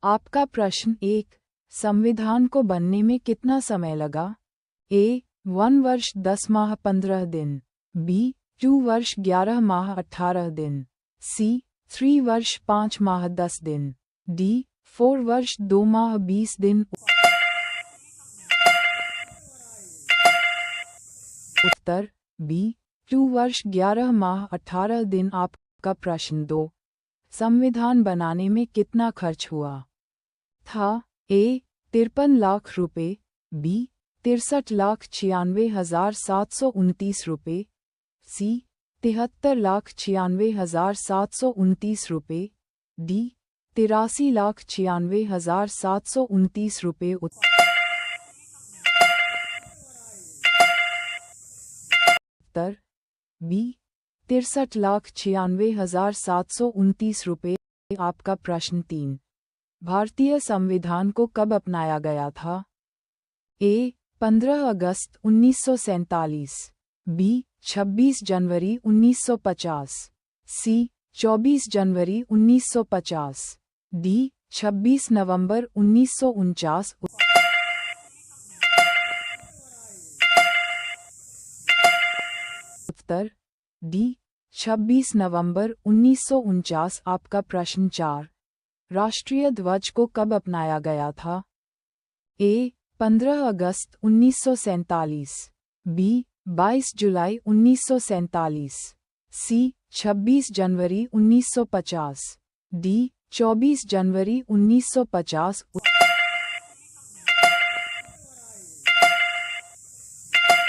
आपका प्रश्न 1, संविधान को बनने में कितना समय लगा? ए 1 वर्ष 10 माह 15 दिन, बी 2 वर्ष 11 माह 18 दिन, सी 3 वर्ष 5 माह 10 दिन, डी 4 वर्ष 2 माह 20 दिन। उत्तर बी 2 वर्ष 11 माह 18 दिन। आपका प्रश्न 2, संविधान बनाने में कितना खर्च हुआ था? ए 53 लाख रुपए, बी 63,96,729 रुपए, सी 73,96,729 रुपए, डी 83,96,729 रुपए। उत्तर बी 63,96,729 रुपए। आपका प्रश्न 3, भारतीय संविधान को कब अपनाया गया था? ए 15 अगस्त 1947, बी 26 जनवरी 1950, सी 24 जनवरी 1950, डी 26 नवंबर 1949। उत्तर डी 26 नवंबर 1949। आपका प्रश्न 4, राष्ट्रीय ध्वज को कब अपनाया गया था? ए 15 अगस्त 1947, बी 22 जुलाई 1947, सी 26 जनवरी 1950, डी 24 जनवरी 1950।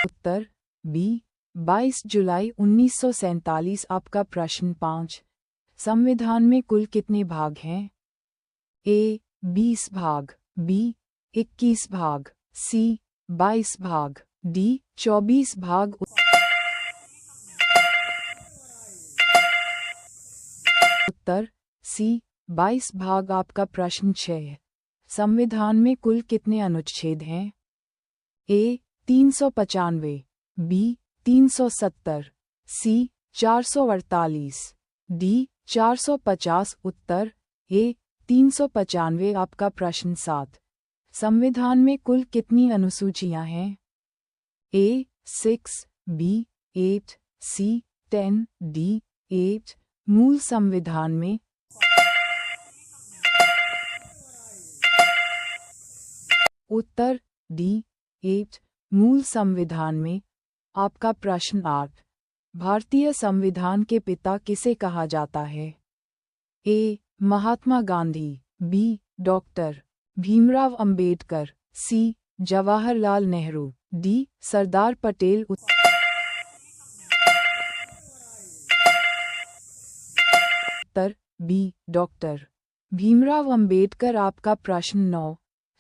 उत्तर बी 22 जुलाई 1947। आपका प्रश्न 5, संविधान में कुल कितने भाग हैं? ए 20 भाग, बी 21 भाग, सी 22 भाग, डी 24 भाग। उत्तर सी 22 भाग। आपका प्रश्न 6, संविधान में कुल कितने अनुच्छेद हैं? ए 395, बी 370, सी 448, डी 450। उत्तर ए 395। आपका प्रश्न 7, संविधान में कुल कितनी अनुसूचियां हैं? ए 6, बी 8, सी 10, डी 8। मूल संविधान में उत्तर डी 8 मूल संविधान में। आपका प्रश्न 8, भारतीय संविधान के पिता किसे कहा जाता है? ए Mahatma Gandhi, B doctor Bhimrao Ambedkar, C Jawaharlal Nehru, D Sardar Patel. उत्तर बी डॉक्टर भीमराव अंबेडकर। आपका प्रश्न 9,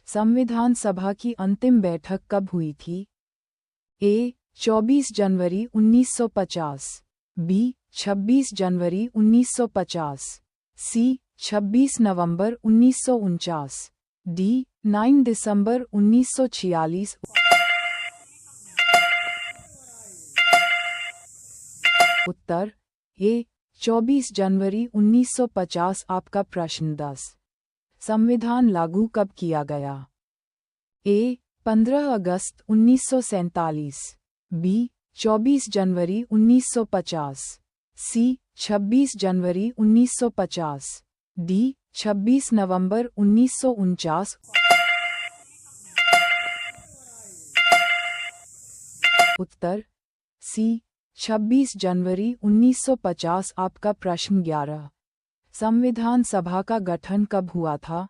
संविधान सभा की अंतिम बैठक कब हुई थी? ए 24 जनवरी 1950, बी 26 जनवरी 1950, सी 26 नवंबर 1949, डी 9 दिसंबर 1946। उत्तर ए 24 जनवरी 1950। आपका प्रश्न 10, संविधान लागू कब किया गया? ए 15 अगस्त 1947, बी 24 जनवरी 1950, सी 26 जनवरी 1950, डी 26 नवंबर 1949। उत्तर सी 26 जनवरी 1950। आपका प्रश्न 11, संविधान सभा का गठन कब हुआ था?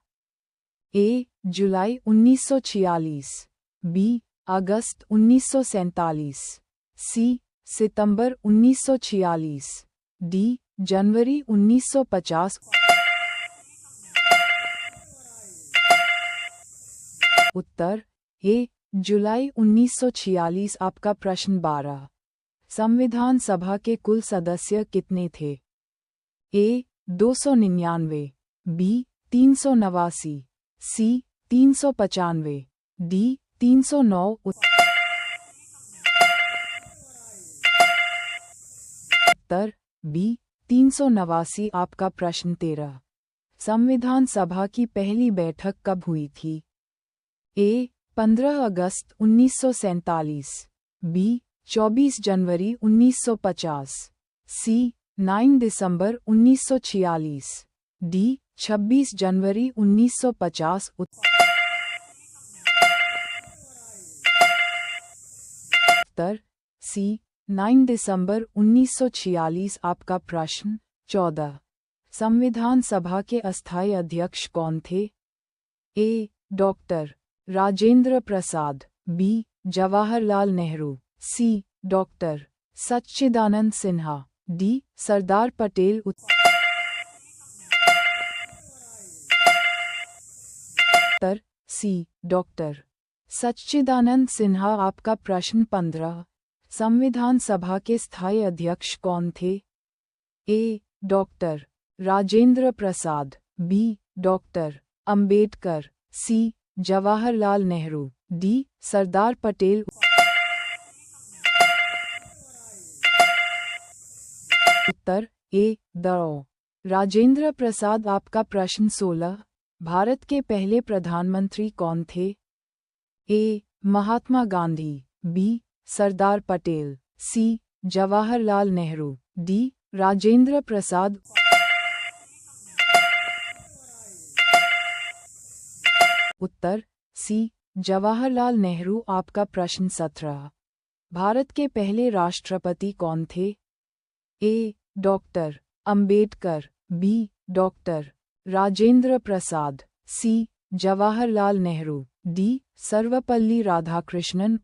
ए जुलाई 1946, बी अगस्त 1947, सी सितंबर 1946, डी जनवरी 1950। उत्तर ए जुलाई 1946। आपका प्रश्न 12, संविधान सभा के कुल सदस्य कितने थे? ए 299, बी 389, सी 395, डी 309। उत्तर बी 389। आपका प्रश्न 13, संविधान सभा की पहली बैठक कब हुई थी? ए. 15 अगस्त 1947, बी. 24 जनवरी 1950, सी. 9 दिसंबर 1946, डी. 26 जनवरी 1950। उत्तर सी. 9 दिसंबर 1946। आपका प्रश्न 14। संविधान सभा के अस्थायी अध्यक्ष कौन थे? A. Doctor Rajendra Prasad, B. Jawaharlal Nehru, C. Doctor Sachchidanand Sinha, D. Sardar Patel. Uttar C. Doctor सच्चिदानंद सिन्हा। आपका प्रश्न 15। संविधान सभा के स्थायी अध्यक्ष कौन थे? A. Doctor Rajendra Prasad, B. Doctor Ambedkar, C. Jawaharlal Nehru, D. Sardar Patel. उत्तर ए. द. राजेंद्र प्रसाद। आपका प्रश्न 16। भारत के पहले प्रधानमंत्री कौन थे? A. Mahatma Gandhi, B. Sardar Patel, C. Jawaharlal Nehru, D. Rajendra Prasad. उत्तर सी. जवाहरलाल नेहरू। आपका प्रश्न 17। भारत के पहले राष्ट्रपति कौन थे? A. Doctor Ambedkar, B. Doctor Rajendra Prasad, C. Jawaharlal Nehru, D. Sarvepalli Radhakrishnan.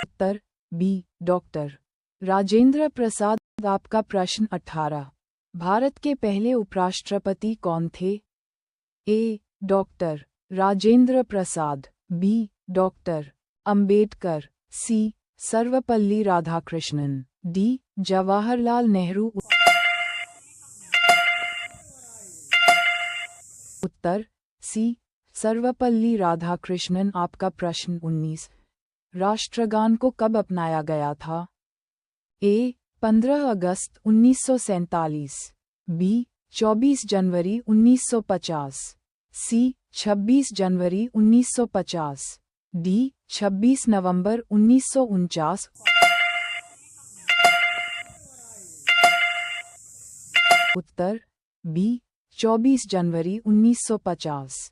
Uttar B. Doctor Rajendra Prasad. आपका प्रश्न 18। भारत के पहले उपराष्ट्रपति कौन थे? A. Doctor Rajendra Prasad, B. Doctor Ambedkar, C. Sarvepalli Radhakrishnan, D. Jawaharlal Nehru. उत्तर सी. सर्वपल्ली राधाकृष्णन। आपका प्रश्न 19। राष्ट्रगान को कब अपनाया गया था? ए. 15 अगस्त 1947, बी. 24 जनवरी 1950, सी. 26 जनवरी 1950, डी. 26 नवंबर 1949। उत्तर बी. 24 जनवरी 1950।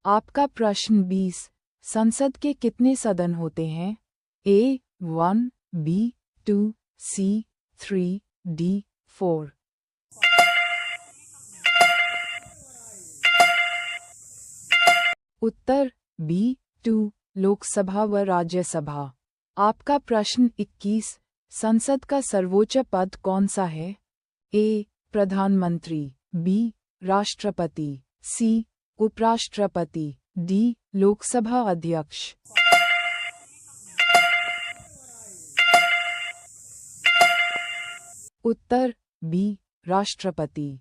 आपका प्रश्न 20। संसद के कितने सदन होते हैं? ए. 1, बी. 2, सी. 3, डी. 4। उत्तर बी. 2, लोकसभा व राज्यसभा। आपका प्रश्न 21। संसद का सर्वोच्च पद कौन सा है? ए. प्रधानमंत्री, बी. राष्ट्रपति, सी. उपराष्ट्रपति, डी. लोकसभा अध्यक्ष। उत्तर बी. राष्ट्रपति।